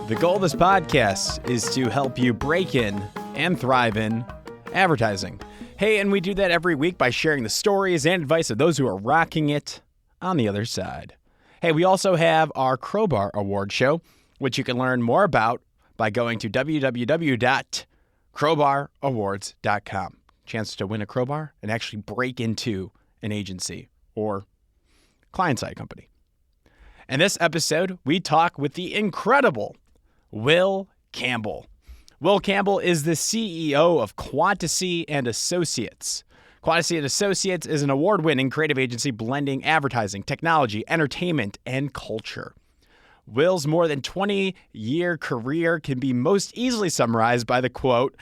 The goal of this podcast is to help you break in and thrive in advertising. Hey, and we do that every week by sharing the stories and advice of those who are rocking it on the other side. Hey, we also have our Crowbar Award show, which you can learn more about by going to www.crowbarawards.com. Chance to win a crowbar and actually break into an agency or client-side company. In this episode, we talk with the incredible Will Campbell. Will Campbell is the CEO of Quantasy Associates. Quantasy Associates is an award-winning creative agency blending advertising, technology, entertainment, and culture. Will's more than 20-year career can be most easily summarized by the quote,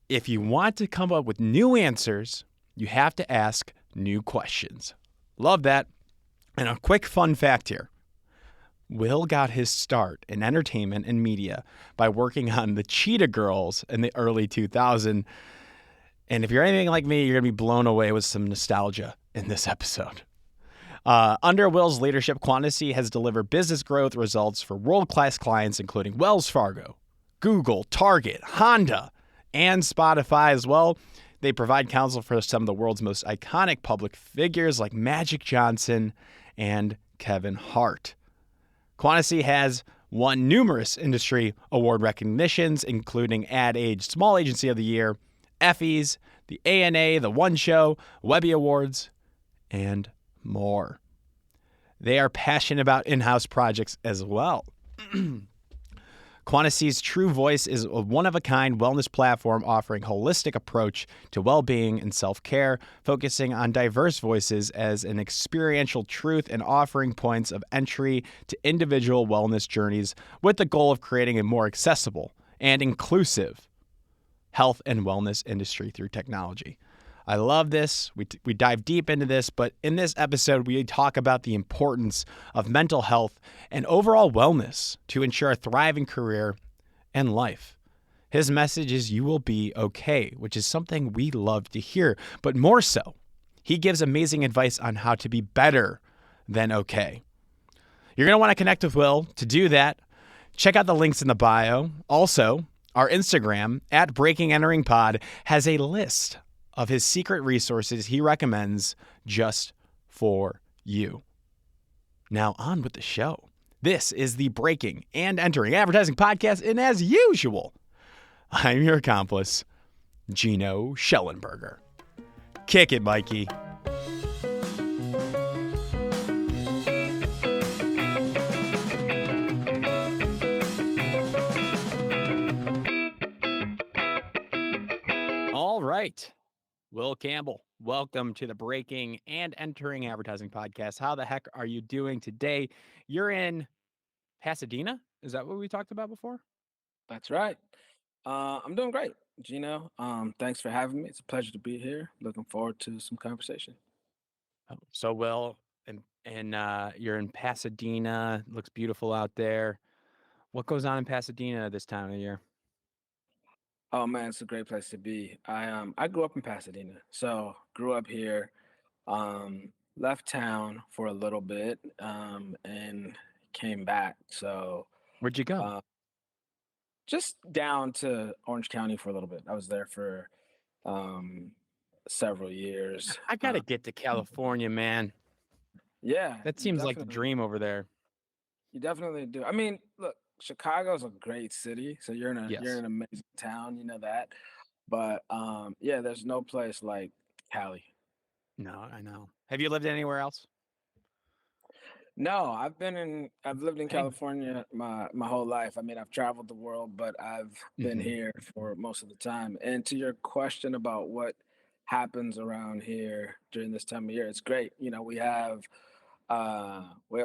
"If you want to come up with new answers, you have to ask new questions." Love that. And a quick fun fact here. Will got his start in entertainment and media by working on the Cheetah Girls in the early 2000s. And if you're anything like me, you're going to be blown away with some nostalgia in this episode. Under Will's leadership, Quantasy has delivered business growth results for world-class clients, including Wells Fargo, Google, Target, Honda, and Spotify as well. They provide counsel for some of the world's most iconic public figures like Magic Johnson and Kevin Hart. Quantasy has won numerous industry award recognitions, including Ad Age Small Agency of the Year, Effies, the ANA, The One Show, Webby Awards, and more. They are passionate about in-house projects as well. Quantasy's True Voice is a one-of-a-kind wellness platform offering holistic approach to well-being and self-care, focusing on diverse voices as an experiential truth and offering points of entry to individual wellness journeys with the goal of creating a more accessible and inclusive health and wellness industry through technology. I love this. We dive deep into this, but in this episode, we talk about the importance of mental health and overall wellness to ensure a thriving career and life. His message is you will be okay, which is something we love to hear, but more so, he gives amazing advice on how to be better than okay. You're going to want to connect with Will. To do that, check out the links in the bio. Also, our Instagram, @BreakingEnteringPod, has a list of his secret resources he recommends just for you. Now on with the show. This is the Breaking and Entering Advertising Podcast, and as usual, I'm your accomplice, Gino Schellenberger. Kick it, Mikey. All right. Will Campbell, welcome to the Breaking and Entering Advertising Podcast. How the heck are you doing today? You're in Pasadena? Is that what we talked about before? That's right. I'm doing great, Gino. Thanks for having me. It's a pleasure to be here. Looking forward to some conversation. So, Will, and you're in Pasadena. Looks beautiful out there. What goes on in Pasadena this time of year? Oh man, it's a great place to be. I grew up in Pasadena, so grew up here. Left town for a little bit, and came back. So Where'd you go? uh, just down to Orange County for a little bit. I was there for um, several years. I got to get to California, man. Yeah, That you seems like the definitely dream over there. You definitely do. I mean, look, Chicago's a great city, so you're in Yes. an amazing town, you know that. But yeah, there's no place like Cali. No, I know. Have you lived anywhere else? No, I've lived in Hey. California my whole life. I mean, I've traveled the world, but I've been Mhm. here for most of the time. And to your question about what happens around here during this time of year, it's great. You know, we have a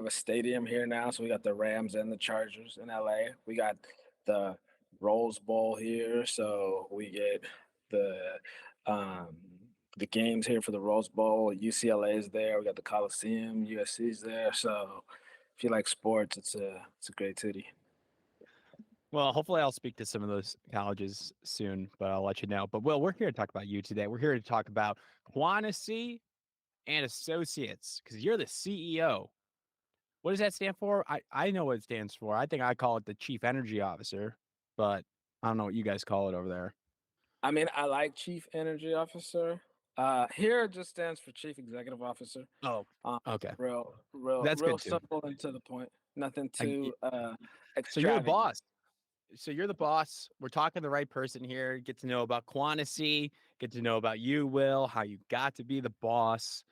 stadium here now, so we got the Rams and the Chargers in LA. We got the Rose Bowl here, so we get the um, the games here for the Rose Bowl. UCLA is there. We got the Coliseum. USC's there. So if you like sports, it's a great city. Well, hopefully I'll speak to some of those colleges soon, but I'll let you know. But Will, we're here to talk about you today. We're here to talk about Quantasy Associates because you're the CEO. What does that stand for? I know what it stands for. I think I call it the Chief Energy Officer, but I don't know what you guys call it over there. I mean, I like Chief Energy Officer. Here it just stands for Chief Executive Officer. Oh, Um, okay. That's real good too. simple and to the point. Nothing I, too so you're the extravagant. boss. So you're the boss. We're talking to the right person here. Get to know about Quantasy. Get to know about you, Will. How you got to be the boss.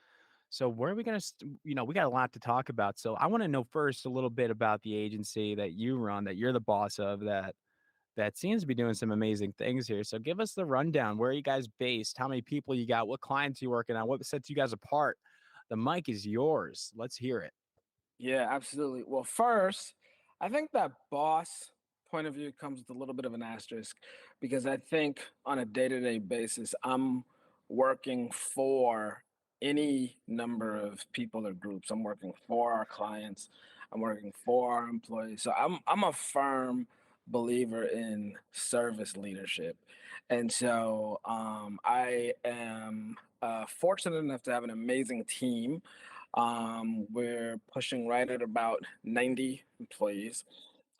So where are we going to, we got a lot to talk about. So I want to know first a little bit about the agency that you run, that you're the boss of, that seems to be doing some amazing things here. So give us the rundown. Where are you guys based? How many people you got? What clients you working on? What sets you guys apart? The mic is yours. Let's hear it. Yeah, absolutely. Well, first, I think that boss point of view comes with a little bit of an asterisk because I think on a day-to-day basis, I'm working for any number of people or groups. I'm working for our clients. I'm working for our employees. So I'm a firm believer in service leadership. And so I am fortunate enough to have an amazing team. We're pushing right at about 90 employees.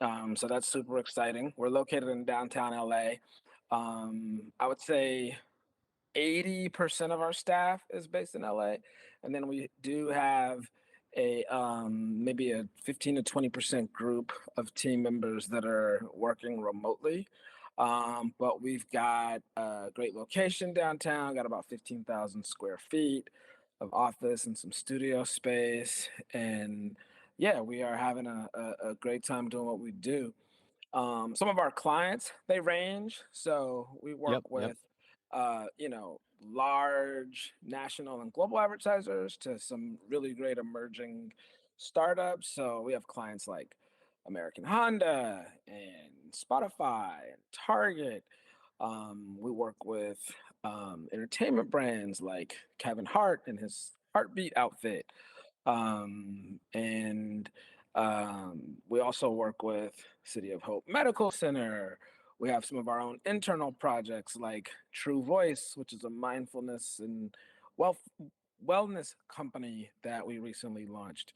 So that's super exciting. We're located in downtown LA. I would say 80% of our staff is based in LA. And then we do have a maybe a 15 to 20% group of team members that are working remotely. But we've got a great location downtown, got about 15,000 square feet of office and some studio space. And yeah, we are having a great time doing what we do. Some of our clients, they range. So we work Yep. Yep. with, large national and global advertisers to some really great emerging startups. So we have clients like American Honda and Spotify and Target. We work with entertainment brands like Kevin Hart and his Heartbeat outfit. And we also work with City of Hope Medical Center. We have some of our own internal projects like True Voice, which is a mindfulness and wealth wellness company that we recently launched.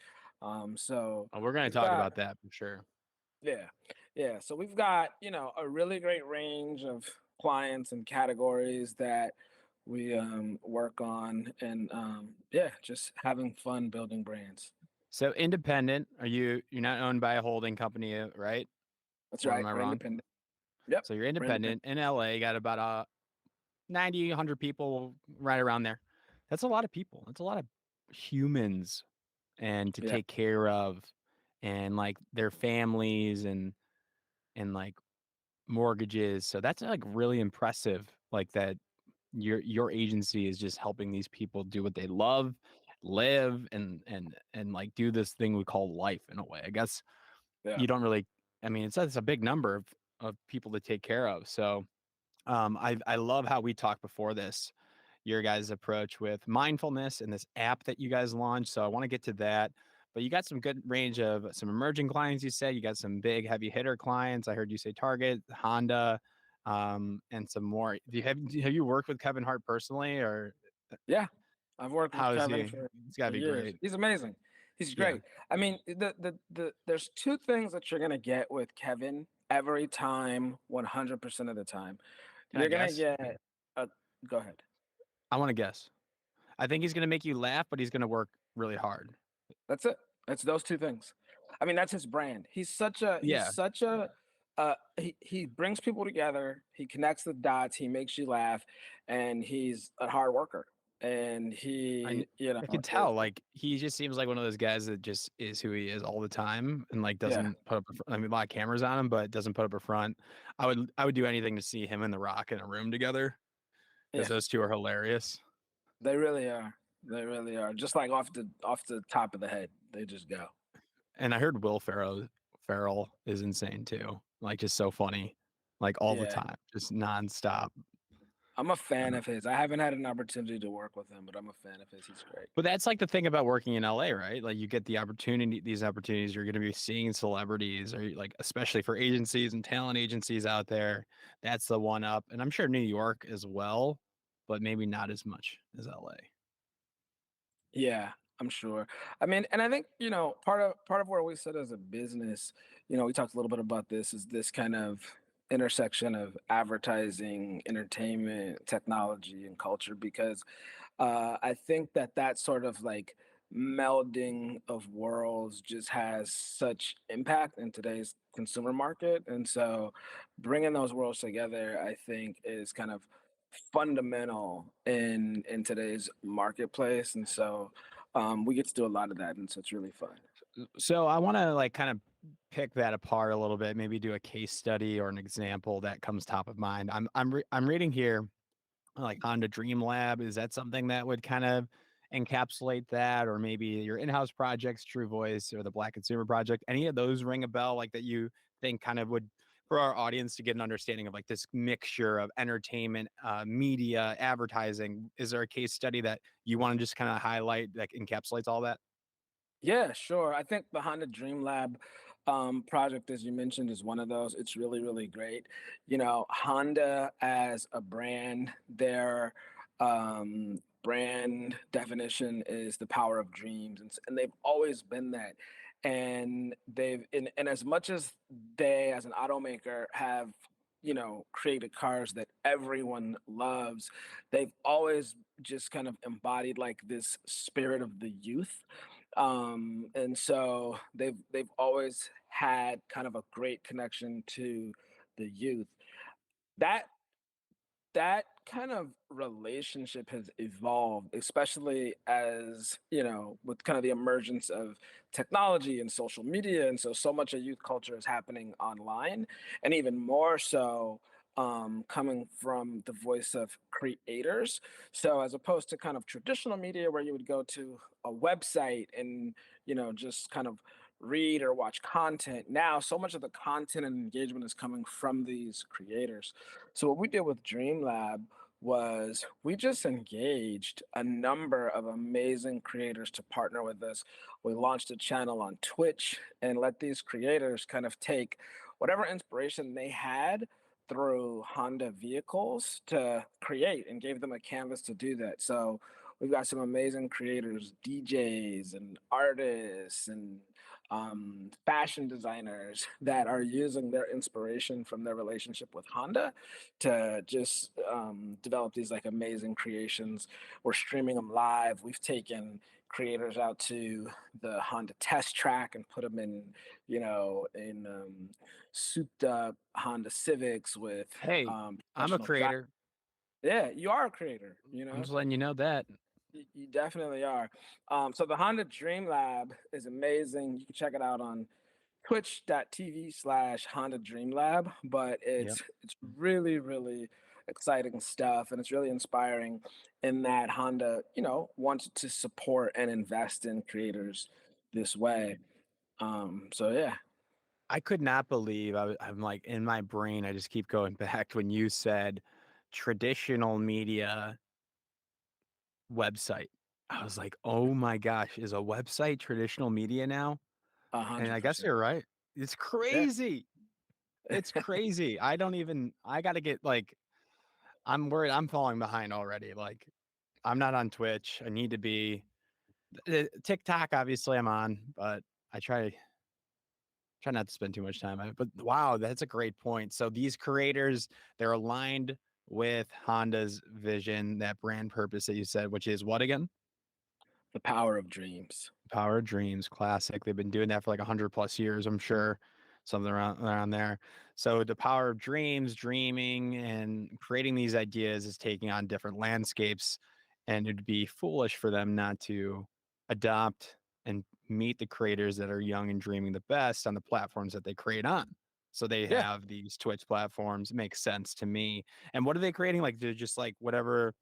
So Oh, we're going to we've talk got about that for sure. yeah, yeah. So we've got, a really great range of clients and categories that we work on, and yeah, just having fun building brands. So independent, you're not owned by a holding company, right? That's Or right. am I We're wrong? independent. Yep, So you're we're independent. independent in LA, got about 90, 100 people right around there. That's a lot of people. That's a lot of humans and to Yeah, take care of and like their families and like mortgages. So that's like really impressive. Like that your agency is just helping these people do what they love, live and like do this thing we call life in a way. I guess yeah, you don't really I mean it's a big number of people to take care of. So I love how we talked before this, your guys' approach with mindfulness and this app that you guys launched. So I want to get to that. But you got some good range of some emerging clients. You said you got some big heavy hitter clients. I heard you say Target, Honda, and some more. Have you worked with Kevin Hart personally, or yeah. I've worked with how is Kevin he? It's got for to be years. great. He's amazing. He's Yeah, great. I mean, there's two things that you're gonna get with Kevin every time, 100% of the time. can I You're gonna guess? get a. Go ahead. I want to guess. I think he's gonna make you laugh, but he's gonna work really hard. That's it. It's those two things. I mean, that's his brand. He's Yeah, such a he brings people together, he connects the dots, he makes you laugh, and he's a hard worker. And I he, I could tell, like, he just seems like one of those guys that just is who he is all the time and, like, yeah, doesn't put up I mean, a lot of cameras on him, but doesn't put up a front. I would do anything to see him and The Rock in a room together because yeah, those 2 are hilarious. they really are. They really are. Just like off the top of the head, they just go. And I heard Will Ferrell is insane too, like, just so funny, like, all the Yeah. time, just nonstop. I'm a fan Uh, of his. I haven't had an opportunity to work with him, but I'm a fan of his. He's great. but that's, like, the thing about working in LA, right? Like, you get these opportunities, you're gonna be seeing celebrities or, like, especially for agencies and talent agencies out there, that's the one up, and I'm sure New York as well, but maybe not as much as LA. Yeah. I'm sure. I mean, and I think, part of where we sit as a business, we talked a little bit about this, is this kind of intersection of advertising, entertainment, technology, and culture, because I think that sort of like melding of worlds just has such impact in today's consumer market. And so bringing those worlds together, I think, is kind of fundamental in today's marketplace. And so we get to do a lot of that. And so it's really fun. So I want to like kind of pick that apart a little bit, maybe do a case study or an example that comes top of mind. I'm reading here like Honda Dream Lab. Is that something that would kind of encapsulate that, or maybe your in-house projects, True Voice or the Black Consumer Project? Any of those ring a bell, like that you think kind of would, for our audience to get an understanding of like this mixture of entertainment, media, advertising? Is there a case study that you want to just kind of highlight that encapsulates all that? Yeah, sure. I think the Honda Dream Lab project, as you mentioned, is one of those. It's really, really great. Honda as a brand, their brand definition is the power of dreams, and they've always been that. And and as much as they, as an automaker, have created cars that everyone loves, they've always just kind of embodied like this spirit of the youth, and so they've always had kind of a great connection to the youth. That that kind of relationship has evolved, especially as, with kind of the emergence of technology and social media. And so much of youth culture is happening online, and even more so coming from the voice of creators. So as opposed to kind of traditional media where you would go to a website and, just kind of read or watch content, now so much of the content and engagement is coming from these creators. So what we did with Dream Lab was we just engaged a number of amazing creators to partner with us. We launched a channel on Twitch and let these creators kind of take whatever inspiration they had through Honda vehicles to create, and gave them a canvas to do that. So we've got some amazing creators, DJs and artists and fashion designers that are using their inspiration from their relationship with Honda to just develop these like amazing creations. We're streaming them live. We've taken creators out to the Honda test track and put them in, souped up Honda Civics with Hey, I'm a professional drive. creator. Yeah, you are a creator, I'm just letting you know that. You definitely are. So the Honda Dream Lab is amazing. You can check it out on twitch.tv/Honda Dream Lab, but Yep. it's really, really exciting stuff, and it's really inspiring in that Honda, wants to support and invest in creators this way. So yeah. I could not believe I'm like in my brain. I just keep going back when you said traditional media website. I was like, oh my gosh, is a website traditional media now? And I guess 100%. you're right. It's Yeah. crazy. It's crazy. I got to get like, I'm worried I'm falling behind already. Like, I'm not on Twitch. I need to be. TikTok, obviously, I'm on, but I try not to spend too much time on it. But wow, that's a great point. So these creators, they're aligned with Honda's vision, that brand purpose that you said, which is what again? The power of dreams. Power of Dreams, classic. They've been doing that for like 100 plus years, I'm sure, something around there. So the power of dreams, dreaming, and creating these ideas is taking on different landscapes, and it'd be foolish for them not to adopt and meet the creators that are young and dreaming the best on the platforms that they create on. So they Yeah. have these Twitch platforms. It makes sense to me. And what are they creating? Like they're just like whatever.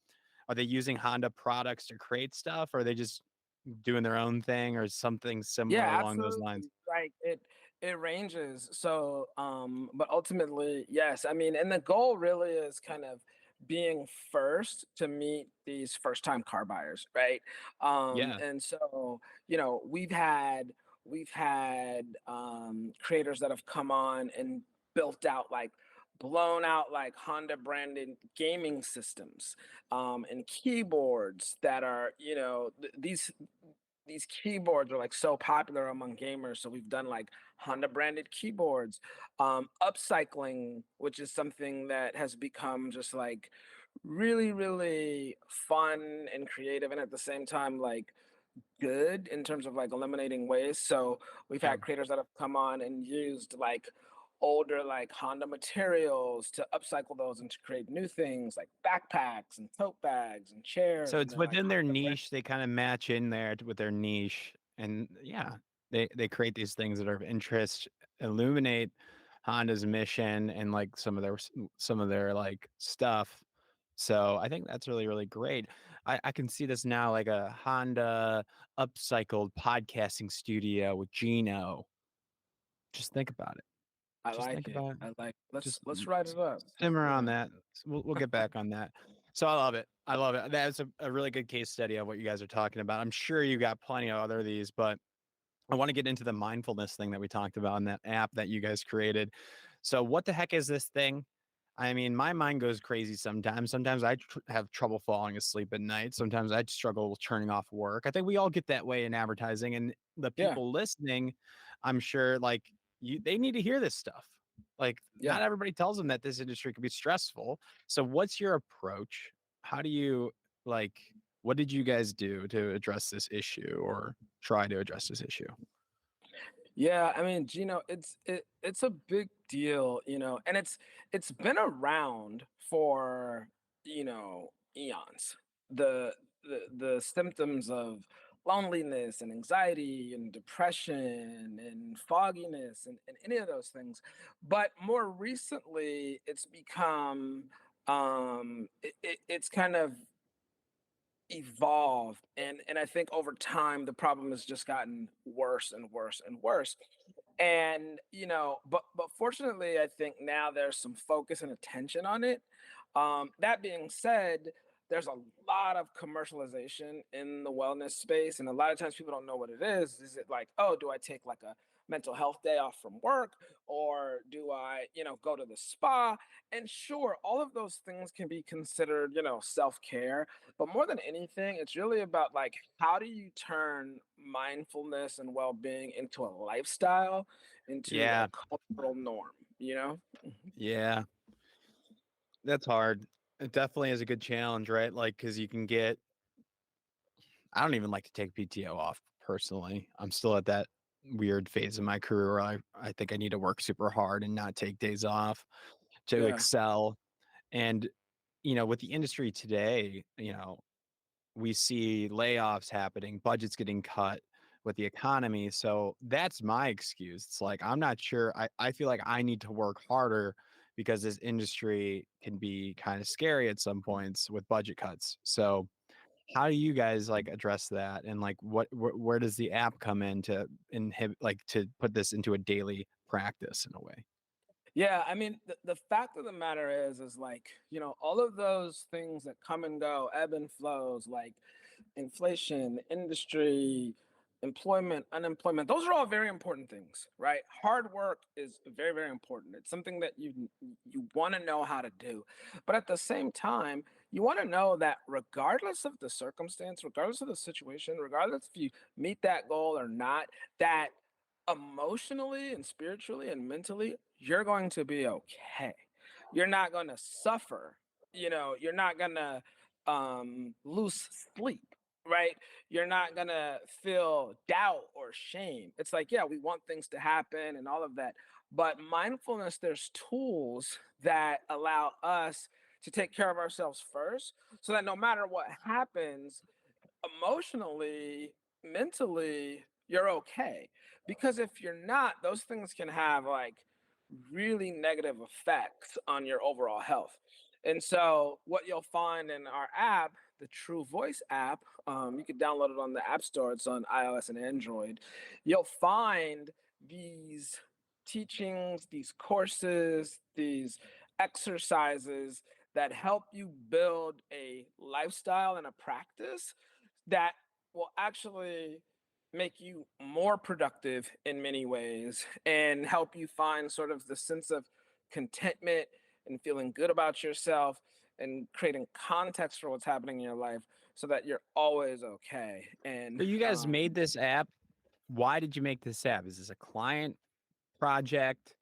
Are they using Honda products to create stuff? Or are they just doing their own thing or something similar Yeah, along those lines? absolutely. Like it ranges. So, but ultimately, yes. I mean, and the goal really is kind of being first to meet these first time car buyers, right? Yeah. And so, we've had creators that have come on and built out like blown out like Honda branded gaming systems and keyboards that are, these these keyboards are like so popular among gamers. So we've done like Honda branded keyboards, upcycling, which is something that has become just like really, really fun and creative, and at the same time, like good in terms of like eliminating waste. So we've Yeah. had creators that have come on and used like older like Honda materials to upcycle those and to create new things like backpacks and tote bags and So chairs, and it's then like within their Honda brand. niche. They kind of match in there with their niche, and yeah, they create these things that are of interest, illuminate Honda's mission and like some of their like stuff. So I think that's really really great. I can see this now like a Honda upcycled podcasting studio with Gino. Just think about it. I Just think like it. about it. I like. Just Let's write it up. simmer You on know. that. We'll get back on that. So I love it. I love it. That's a really good case study of what you guys are talking about. I'm sure you got plenty of other of these, but I want to get into the mindfulness thing that we talked about in that app that you guys created. So what the heck is this thing? I mean, my mind goes crazy sometimes. Sometimes I have trouble falling asleep at night. Sometimes I struggle with turning off work. I think we all get that way in advertising, and the Yeah. people listening, I'm sure, like they need to hear this stuff. Like, Yeah. not everybody tells them that this industry can be stressful. So, what's your approach? How do you like? What did you guys do to address this issue, or try to address this issue? Yeah, I mean, Gino, it's a big deal, and it's been around for, eons. The symptoms of loneliness and anxiety and depression and fogginess and any of those things. But more recently, it's become it's kind of evolved, and I think over time the problem has just gotten worse and worse and worse. And but fortunately, I think now there's some focus and attention on it. That being said, there's a lot of commercialization in the wellness space, and a lot of times people don't know what it is. Is it like, oh, do I take like a mental health day off from work, or do I, go to the spa? And sure, all of those things can be considered, self-care, but more than anything, it's really about like how do you turn mindfulness and well-being into a lifestyle, into a Yeah, cultural norm, you know? yeah, that's hard. It definitely is a good challenge, right? Like, because you can get I don't even like to take PTO off personally. I'm still at that weird phase in my career where I think I need to work super hard and not take days off to Yeah. excel. And, with the industry today, we see layoffs happening, budgets getting cut with the economy. So that's my excuse. It's like, I'm not sure. I feel like I need to work harder because this industry can be kind of scary at some points with budget cuts. So, how do you guys like address that? And like, where does the app come in to inhibit, like to put this into a daily practice in a way? Yeah, I mean, the fact of the matter is like, all of those things that come and go, ebb and flows, like inflation, industry, employment, unemployment, those are all very important things, right? Hard work is very, very important. It's something that you want to know how to do. But at the same time, you want to know that regardless of the circumstance, regardless of the situation, regardless if you meet that goal or not, that emotionally and spiritually and mentally, you're going to be okay. You're not going to suffer. You're not going to lose sleep, right? You're not going to feel doubt or shame. It's like, yeah, we want things to happen and all of that. But mindfulness, there's tools that allow us to take care of ourselves first so that no matter what happens, emotionally, mentally, you're okay. Because if you're not, those things can have like really negative effects on your overall health. And so, what you'll find in our app, the True Voice app, you can download it on the App Store. It's on iOS and Android. You'll find these teachings, these courses, these exercises that help you build a lifestyle and a practice that will actually make you more productive in many ways and help you find sort of the sense of contentment and feeling good about yourself and creating context for what's happening in your life so that you're always okay. And So you guys made this app. Why did you make this app? Is this a client project?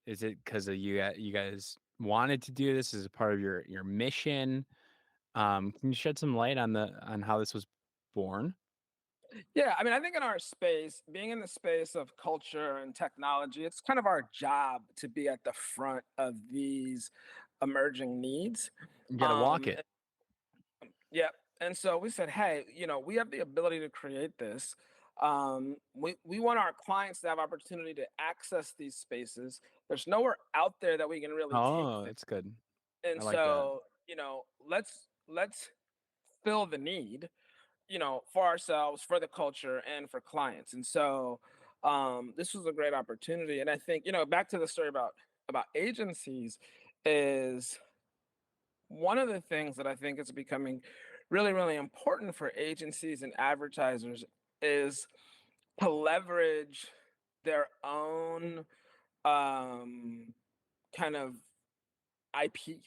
Is it because of you guys wanted to do this as a part of your mission? Can you shed some light on how this was born? yeah, I mean, I think in our space, being in the space of culture and technology, it's kind of our job to be at the front of these emerging needs. You got to walk Um, it. yeah, and so we said, hey, we have the ability to create this. We want our clients to have opportunity to access these spaces. There's nowhere out there that we can really take Oh, them, that's good. and I like that. so let's fill the need, for ourselves, for the culture, and for clients. And so this was a great opportunity. And I think, back to the story about agencies, is one of the things that I think is becoming really, really important for agencies and advertisers is to leverage their own um, kind of IP,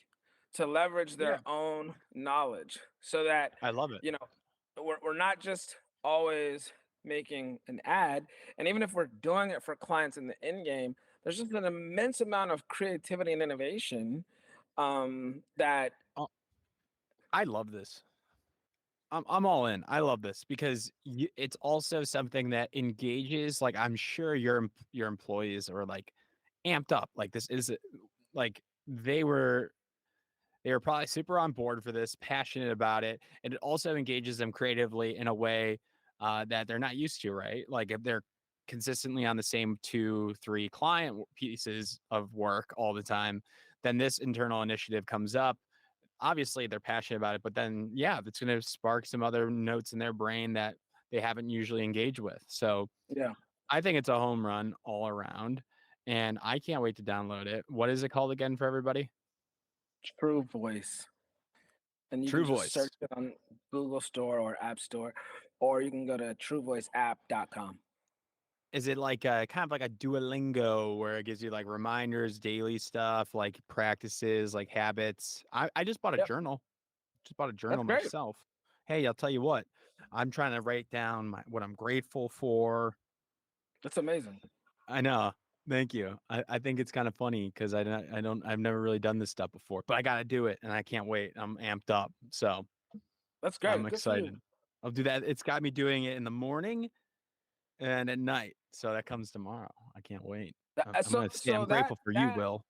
to leverage Yeah, their own knowledge so that, I love it. you know, we're not just always making an ad. And even if we're doing it for clients in the end game, there's just an immense amount of creativity and innovation that Oh, I love this. I'm all in. I love this because it's also something that engages. Like I'm sure your employees are like amped up. Like this is like they were probably super on board for this, passionate about it, and it also engages them creatively in a way that they're not used to. Right? Like if they're consistently on the same 2, 3 client pieces of work all the time, then this internal initiative comes up. Obviously they're passionate about it, but then yeah, that's going to spark some other notes in their brain that they haven't usually engaged with. So yeah, I think it's a home run all around, and I can't wait to download it. What is it called again for everybody? true voice. And you can True just Voice. search it on Google Store or App Store, or you can go to truevoiceapp.com. Is it like a kind of like a Duolingo where it gives you like reminders, daily stuff, like practices, like habits? I just bought a Yep, journal. Just bought a that's journal great. myself. Hey, I'll tell you what. I'm trying to write down what I'm grateful for. That's amazing. I know. Thank you. I think it's kind of funny because I've never really done this stuff before, but I got to do it and I can't wait. I'm amped up. So That's I'm great. Good for you. excited. I'll do that. It's got me doing it in the morning and at night. So that comes tomorrow. I can't wait. I'm So going to say I'm so that grateful for you, that Will.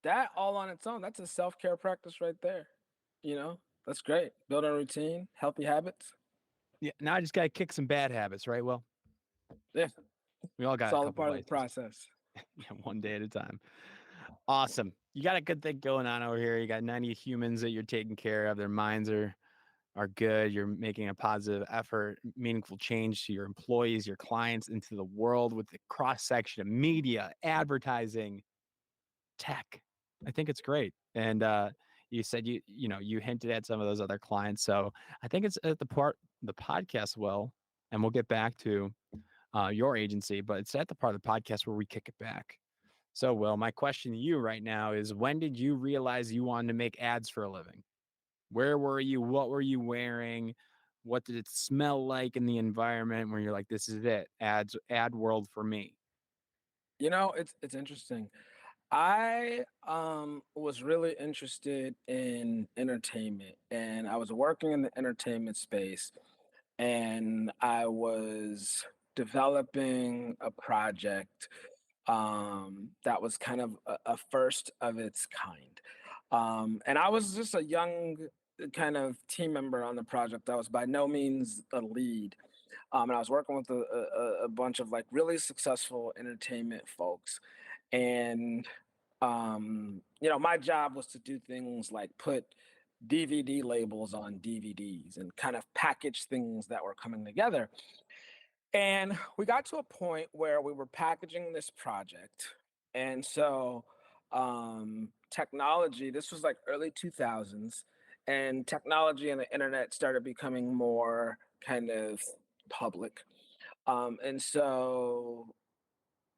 that all on its own, that's a self-care practice right there. That's great. Build a routine, healthy habits. Yeah. Now I just got to kick some bad habits, right, Will? Yeah, We all it's got a all a couple part of the vices. process. Yeah, one day at a time. Awesome. You got a good thing going on over here. You got 90 humans that you're taking care of. Their minds are good. You're making a positive effort, meaningful change to your employees, your clients, into the world with the cross section of media, advertising, tech. I think it's great. And you said you hinted at some of those other clients. So I think it's at the podcast, Will, and we'll get back to your agency, but it's at the part of the podcast where we kick it back. So, Will, my question to you right now is when did you realize you wanted to make ads for a living? Where were you? What were you wearing? What did it smell like in the environment where you're like, this is it, ad world for me? It's interesting. I was really interested in entertainment, and I was working in the entertainment space, and I was developing a project that was kind of a first of its kind. And I was just a young kind of team member on the project. I was by no means a lead. And I was working with a bunch of like really successful entertainment folks. And my job was to do things like put DVD labels on DVDs and kind of package things that were coming together. And we got to a point where we were packaging this project. And so technology, this was like early 2000s, and technology and the internet started becoming more kind of public. And so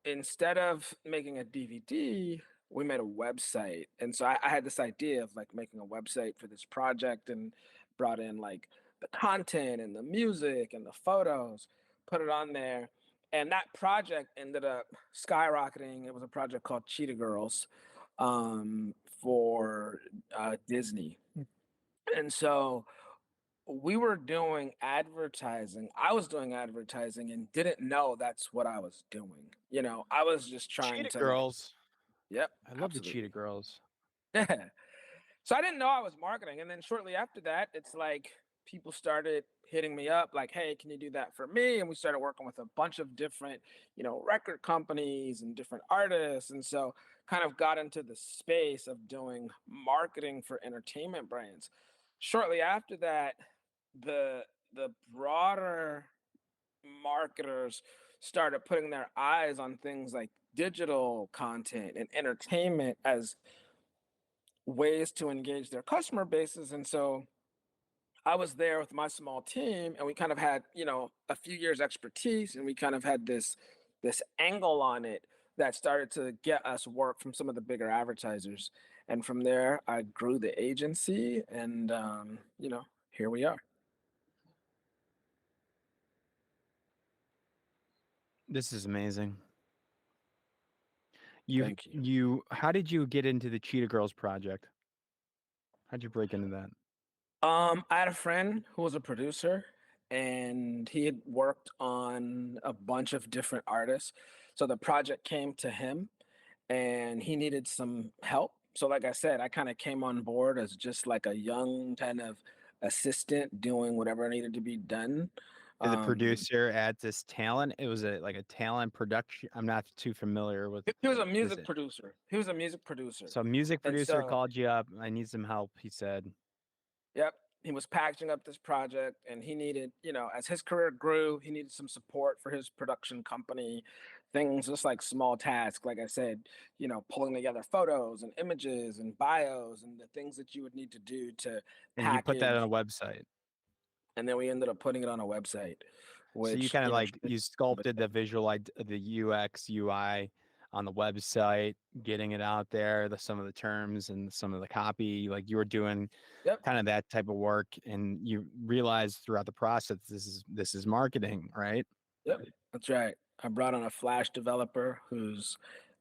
instead of making a DVD, we made a website. And so I had this idea of like making a website for this project and brought in like the content and the music and the photos, put it on there. And that project ended up skyrocketing. It was a project called Cheetah Girls for Disney. And so we were doing advertising. I was doing advertising and didn't know that's what I was doing. I was just trying Cheetah to Girls. yep, I love the Cheetah absolutely. Girls. Yeah. So I didn't know I was marketing. And then shortly after that, it's like people started hitting me up like, hey, can you do that for me? And we started working with a bunch of different, record companies and different artists. And so kind of got into the space of doing marketing for entertainment brands. Shortly after that, the broader marketers started putting their eyes on things like digital content and entertainment as ways to engage their customer bases. And so I was there with my small team and we kind of had, a few years expertise and we kind of had this angle on it that started to get us work from some of the bigger advertisers. And from there I grew the agency and here we are. This is amazing. Thank you. How did you get into the Cheetah Girls project? How'd you break into that? I had a friend who was a producer and he had worked on a bunch of different artists. So the project came to him and he needed some help. So like I said, I kind of came on board as just like a young kind of assistant doing whatever needed to be done. Did the Um, producer add this talent? It was like a talent production. I'm not too familiar with he was a this. music producer. He was a music producer. So a music And producer so called you up. I need some help, he said. yep. He was packaging up this project and he needed, as his career grew, he needed some support for his production company, things just like small tasks. Like I said, pulling together photos and images and bios and the things that you would need to do to And you put that on package. a website. And then we ended up putting it on a website, So you which, kind of like you sculpted the the UX, UI on the website, getting it out there, some of the terms and some of the copy. Like you were doing yep, kind of that type of work, and you realized throughout the process this is marketing, right? yep, that's right. I brought on a Flash developer who's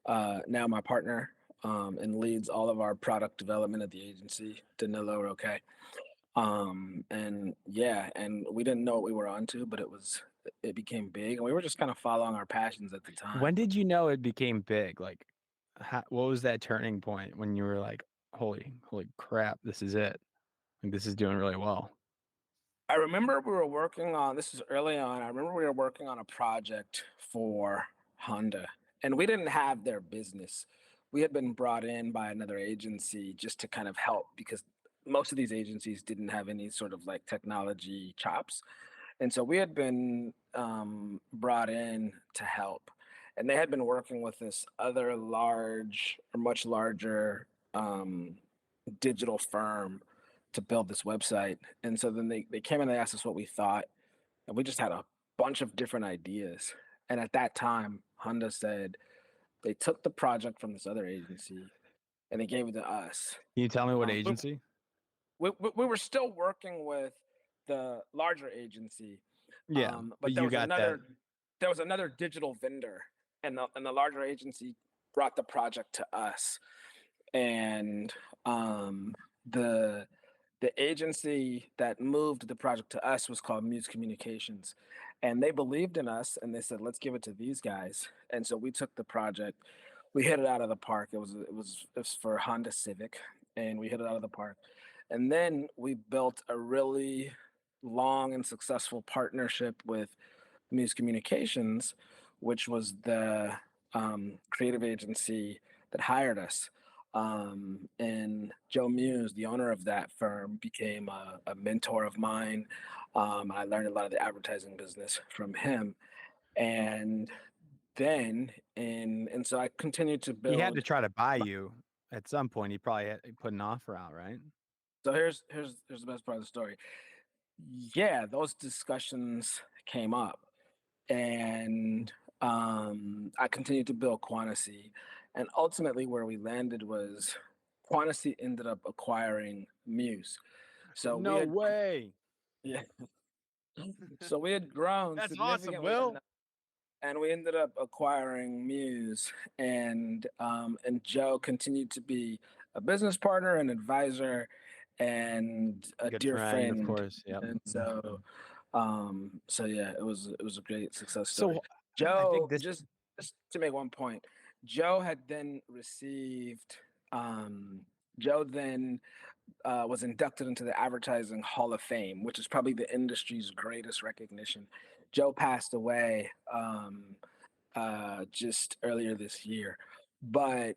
now my partner and leads all of our product development at the agency, Danilo Roque. And yeah, and we didn't know what we were onto, but it became big and we were just kind of following our passions at the time. When did you know it became big? Like, what was that turning point when you were like, holy crap, this is it. Like, this is doing really well. I remember we were working on this is early on. I remember we were working on a project for Honda and we didn't have their business. We had been brought in by another agency just to kind of help because most of these agencies didn't have any sort of like technology chops. And so we had been brought in to help. And they had been working with this other large or much larger digital firm to build this website. And so then they came and they asked us what we thought. And we just had a bunch of different ideas. And at that time, Honda said they took the project from this other agency and they gave it to us. Can you tell me what Um, we, agency? we were still working with the larger agency, Yeah, but but you got that. there was another digital vendor, and the larger agency brought the project to us, and the the agency that moved the project to us was called Muse Communications, and they believed in us, and they said, "Let's give it to these guys." And so we took the project, we hit it out of the park. It was for Honda Civic, and we hit it out of the park. And then we built a really long and successful partnership with Muse Communications, which was the creative agency that hired us. And Joe Muse, the owner of that firm, became a mentor of mine. I learned a lot of the advertising business from him. And then, and so I continued to He had to build. try to buy you at some point. He probably had to put an offer out, right? So here's the best part of the story. Yeah, those discussions came up, and I continued to build Quantasy, and ultimately where we landed was Quantasy ended up acquiring Muse. So we No had way. Yeah. So we had grown That's awesome, significantly Will. enough, and we ended up acquiring Muse, and Joe continued to be a business partner, an advisor, and a Good dear friend, of friend. course. Yep. And so yeah, it was a great success story. So I think Joe, this. just to make one point, Joe had then received Joe then was inducted into the Advertising Hall of Fame, which is probably the industry's greatest recognition. Joe passed away just earlier this year, but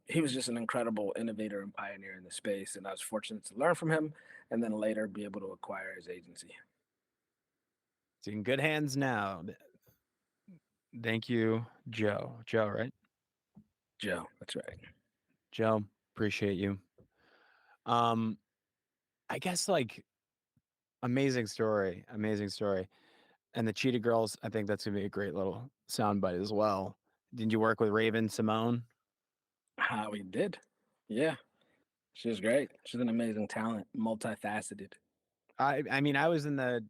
he was just an incredible innovator and pioneer in the space, and I was fortunate to learn from him, and then later be able to acquire his agency. It's in good hands now. Thank you, Joe. Joe, right? Joe, that's right. Joe, appreciate you. Um, I guess like amazing story, amazing story. And the Cheetah Girls, I think that's gonna be a great little soundbite as well. Did you work with Raven Simone? How he did. Yeah, she was great. She's an amazing talent, multifaceted. I mean, I was in the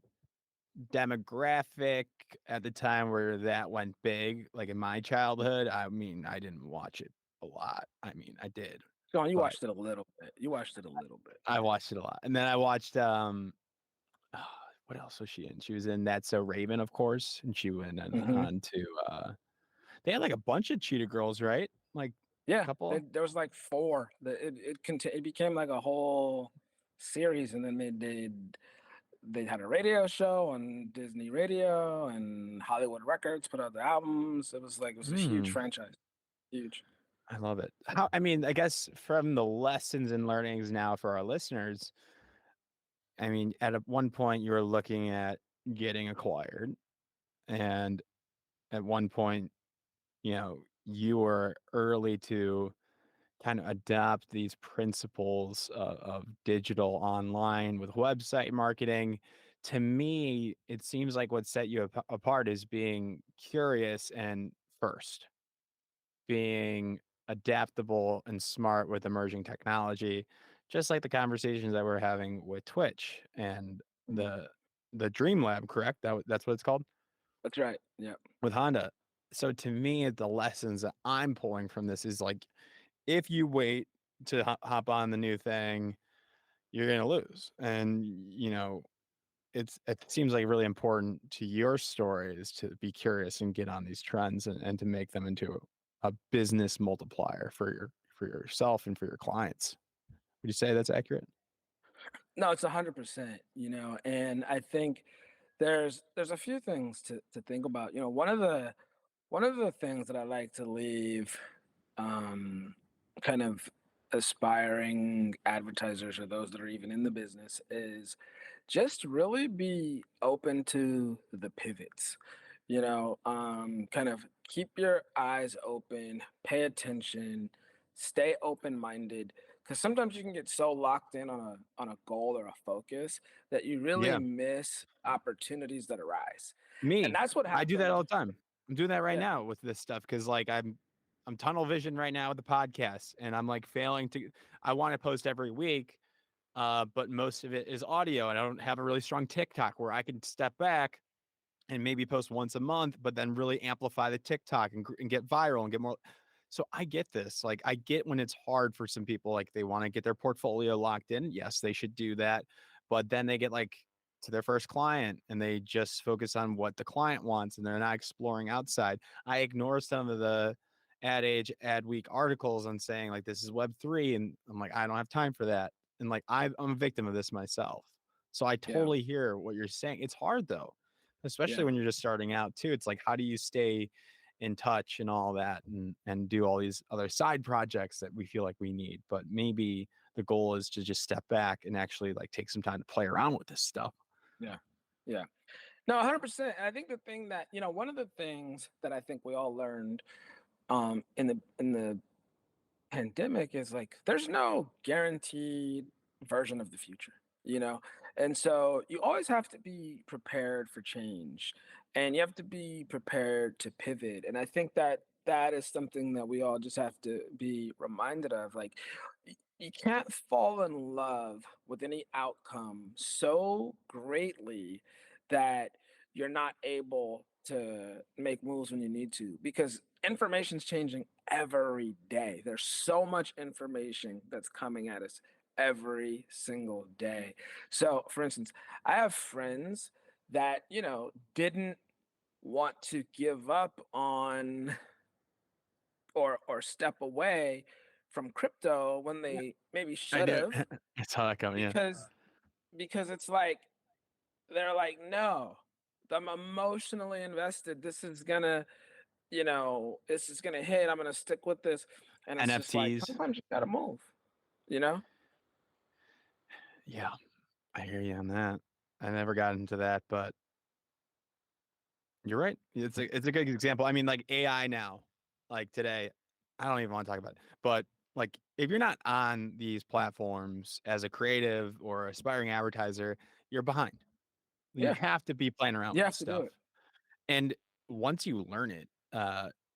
demographic at the time where that went big, like in my childhood. I mean, I didn't watch it a lot. I mean, I did, Go on, you but watched it a little bit. You watched it a little bit. I watched it a lot. And then I watched what else was she in? She was in That's So Raven, of course, and she went Hmm. on to they had like a bunch of Cheetah Girls, right? Like a Yeah, couple. there was like four. It became like a whole series, and then they had a radio show on Disney Radio, and Hollywood Records put out the albums. It was a huge Hmm. franchise, huge. I love it. How, I mean, I guess from the lessons and learnings now for our listeners, I mean, one point you were looking at getting acquired, and at one point, you were early to kind of adopt these principles of digital online with website marketing. To me, it seems like what set you apart is being curious and first, being adaptable and smart with emerging technology, just like the conversations that we're having with Twitch and Mhm. the Dream Lab, correct? That's what it's called That's right. Yeah. with Honda. So to me, the lessons that I'm pulling from this is like if you wait to hop on the new thing, you're gonna lose. And it seems like really important to your story is to be curious and get on these trends and to make them into a business multiplier for yourself and for your clients. Would you say that's accurate? No, it's 100%. And I think there's a few things to think about. One of the things that I like to leave um, kind of aspiring advertisers or those that are even in the business is just really be open to the pivots. Kind of keep your eyes open, pay attention, stay open-minded, because sometimes you can get so locked in on a goal or a focus that you really Yeah. miss opportunities that arise. And Me, that's what I do that happened. all the time. I'm doing that right Yeah. now with this stuff because like I'm tunnel vision right now with the podcast and I'm like failing to I want to post every week. But most of it is audio, and I don't have a really strong TikTok where I can step back and maybe post once a month, but then really amplify the TikTok and get viral and get more. So I get this. Like I get when it's hard for some people, like they want to get their portfolio locked in. Yes, they should do that. But then they get like to their first client and they just focus on what the client wants and they're not exploring outside. I ignore some of the Ad Age, Ad Week articles on saying like this is Web3. And I'm like, I don't have time for that. And like I'm a victim of this myself. So I Yeah. totally hear what you're saying. It's hard though, especially Yeah. when you're just starting out too. It's like, how do you stay in touch and all that and do all these other side projects that we feel like we need? But maybe the goal is to just step back and actually like take some time to play around with this stuff. Yeah. Yeah. No, 100%. I think the thing that, one of the things that I think we all learned in the pandemic is like there's no guaranteed version of the future, you know? And so you always have to be prepared for change, and you have to be prepared to pivot. And I think that that is something that we all just have to be reminded of. Like you can't fall in love with any outcome so greatly that you're not able to make moves when you need to, because information's changing every day. There's so much information that's coming at us every single day. So, for instance, I have friends that, didn't want to give up on or step away from crypto when Yeah. they maybe I should knew have, I saw that coming. Yeah, because it's like they're like, no, I'm emotionally invested. This is gonna hit. I'm gonna stick with this. And it's just like NFTs. sometimes you gotta move, you know? Yeah, I hear you on that. I never got into that, but you're right. It's a good example. I mean, like AI now, like today, I don't even want to talk about it, but like if you're not on these platforms as a creative or aspiring advertiser, you're behind. You Yeah, have to be playing around you with have this to do stuff. it. And once you learn it,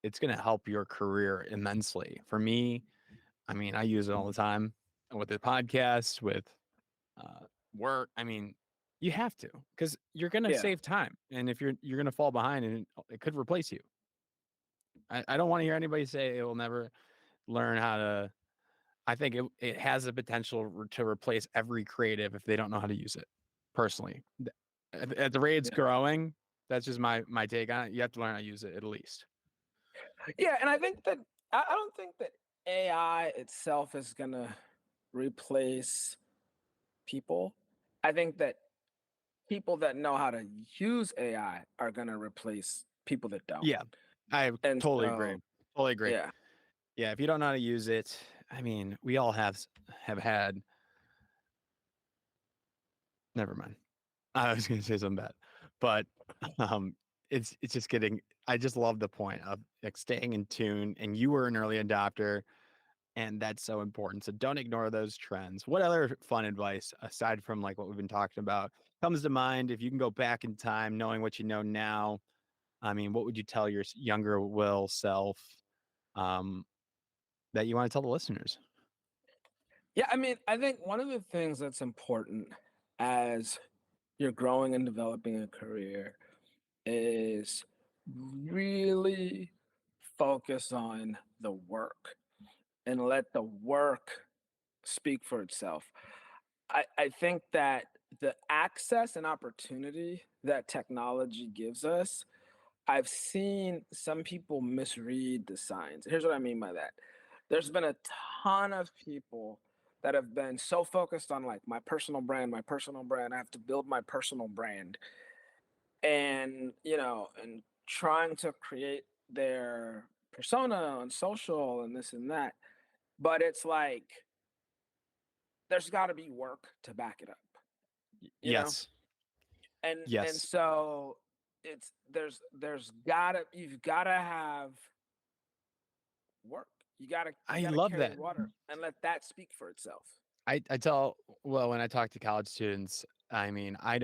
it's going to help your career immensely. For me, I mean, I use it all the time with the podcast, with uh, work. I mean, you have to because you're going to Yeah. save time, and if you're going to fall behind, and it could replace you. I don't want to hear anybody say it will never learn how to. I think it has the potential to replace every creative if they don't know how to use it. Personally, at the rate it's Yeah. growing, that's just my take on it. You have to learn how to use it at least. Yeah, and I think that I don't think that AI itself is gonna replace people. I think that people that know how to use AI are gonna replace people that don't. Yeah, I And totally agree. so, Totally agree. yeah, Yeah, if you don't know how to use it, I mean, we all have had. Never mind. I was going to say something bad, but um, it's just getting. I just love the point of like staying in tune, and you were an early adopter, and that's so important. So don't ignore those trends. What other fun advice aside from like what we've been talking about comes to mind? If you can go back in time, knowing what you know now, I mean, what would you tell your younger Will self um, that you want to tell the listeners? yeah. I mean, I think one of the things that's important as you're growing and developing a career is really focus on the work and let the work speak for itself. I think that the access and opportunity that technology gives us, I've seen some people misread the signs. Here's what I mean by that. There's been a ton of people that have been so focused on like my personal brand, my personal brand. I have to build my personal brand, and and trying to create their persona on social and this and that. But it's like there's got to be work to back it up, you know? Yes, And yes, so it's there's gotta you've gotta have work. You I gotta love carry that. water and let that speak for itself. I tell well when I talk to college students, I mean, I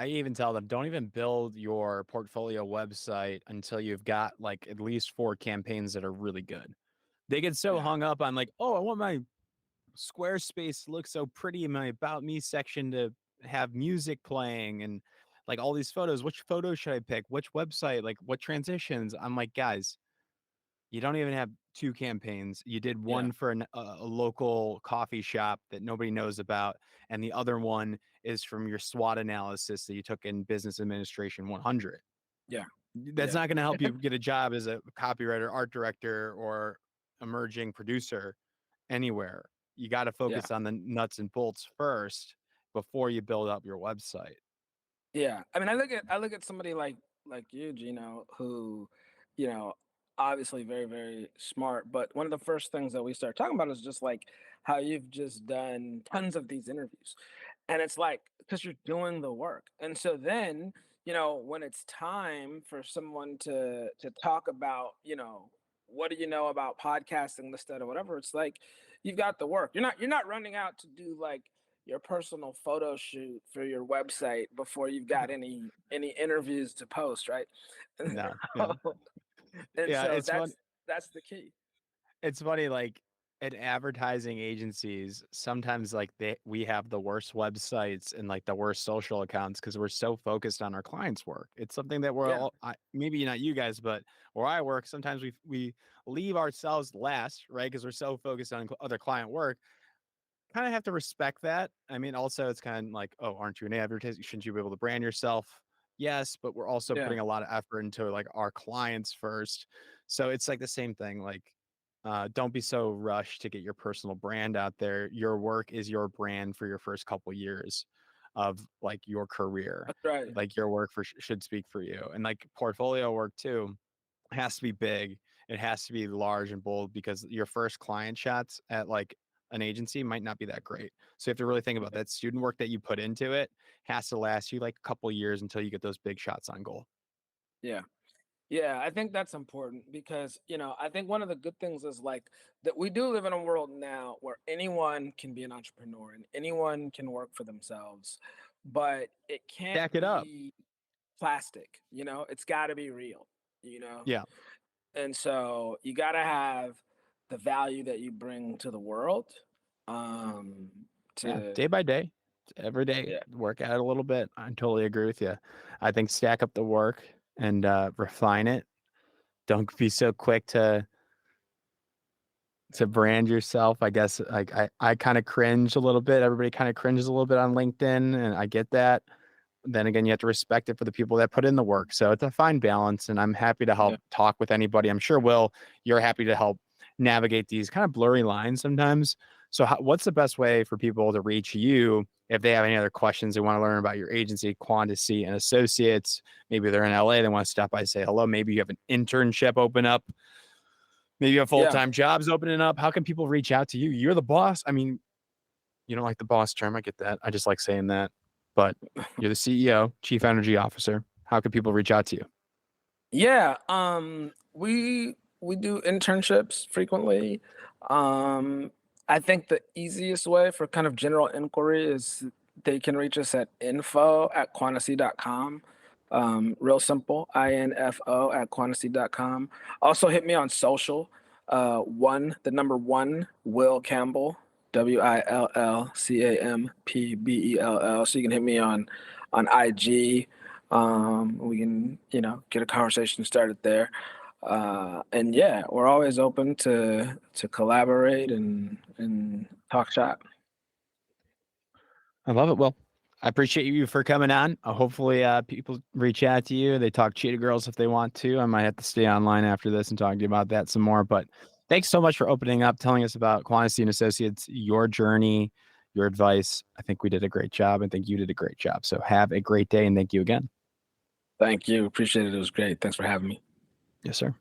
even tell them don't even build your portfolio website until you've got like at least 4 campaigns that are really good. They get so Yeah. hung up on like, "Oh, I want my Squarespace to look so pretty in my about me section to have music playing and like all these photos. Which photos should I pick? Which website? Like what transitions?" I'm like, "Guys, you don't even have 2 campaigns. You did Yeah. one for a local coffee shop that nobody knows about, and the other one is from your SWOT analysis that you took in Business Administration 100. Yeah. That's Yeah. not gonna help you get a job as a copywriter, art director, or emerging producer anywhere. You gotta Yeah. focus on the nuts and bolts first before you build up your website." Yeah. I mean, I look at somebody like you, Gino, who, you know, obviously very, very smart. But one of the first things that we start talking about is just like how you've just done tons of these interviews. And it's like, because you're doing the work. And so then, when it's time for someone to talk about, what do you know about podcasting, this, that, or whatever, it's like you've got the work. You're not running out to do like your personal photo shoot for your website before you've got any interviews to post, right? No, yeah. And Yeah, so that's the key. it's funny, like at advertising agencies, sometimes like we have the worst websites and like the worst social accounts because we're so focused on our clients' work. It's something that we're Yeah, all maybe not you guys, but where I work, sometimes we leave ourselves last, right? Because we're so focused on other client work. Kind of have to respect that. I mean, also it's kind of like, oh, aren't you an advertiser? Shouldn't you be able to brand yourself? Yes, but we're also yeah, putting a lot of effort into like our clients first. So it's like the same thing. Like, don't be so rushed to get your personal brand out there. Your work is your brand for your first couple years of like your career. that's right. Like your work should speak for you, and like portfolio work too has to be big. It has to be large and bold because your first client shots at like an agency might not be that great. So you have to really think about Yeah, that student work that you put into it has to last you like a couple years until you get those big shots on goal. yeah. Yeah, I think that's important because, I think one of the good things is like that we do live in a world now where anyone can be an entrepreneur and anyone can work for themselves, but it can't Stack it up. be plastic, it's got to be real. Yeah. And so you got to have the value that you bring to the world. Um, Yeah. to, Day by day, every day, yeah, work at it a little bit. I totally agree with you. I think stack up the work and refine it. Don't be so quick to brand yourself. I guess like I kind of cringe a little bit. Everybody kind of cringes a little bit on LinkedIn, and I get that. Then again, you have to respect it for the people that put in the work. So it's a fine balance, and I'm happy to help yeah, talk with anybody. I'm sure, Will, you're happy to help navigate these kind of blurry lines sometimes. So what's the best way for people to reach you if they have any other questions they want to learn about your agency, Quantasy and Associates? Maybe they're in LA, they want to stop by, say hello. Maybe you have an internship open up. Maybe you have yeah. full-time jobs opening up. How can people reach out to you? You're the boss. I mean, you don't like the boss term. I get that. I just like saying that. But you're the CEO, Chief Energy Officer. How can people reach out to you? Yeah, we do internships frequently. Um, I think the easiest way for kind of general inquiry is they can reach us at info@quantasy.com. Real simple, info at quantasy.com. Also hit me on social. The number one, Will Campbell, WILLCAMPBELL. So you can hit me on IG. We can, get a conversation started there. And yeah, we're always open to collaborate and talk shop. I love it. Well, I appreciate you for coming on. Hopefully, people reach out to you. They talk Cheetah Girls if they want to. I might have to stay online after this and talk to you about that some more. But thanks so much for opening up, telling us about Quantity and Associates, your journey, your advice. I think we did a great job. I think you did a great job. So have a great day and thank you again. Thank you. Appreciate it. It was great. Thanks for having me. Yes, sir.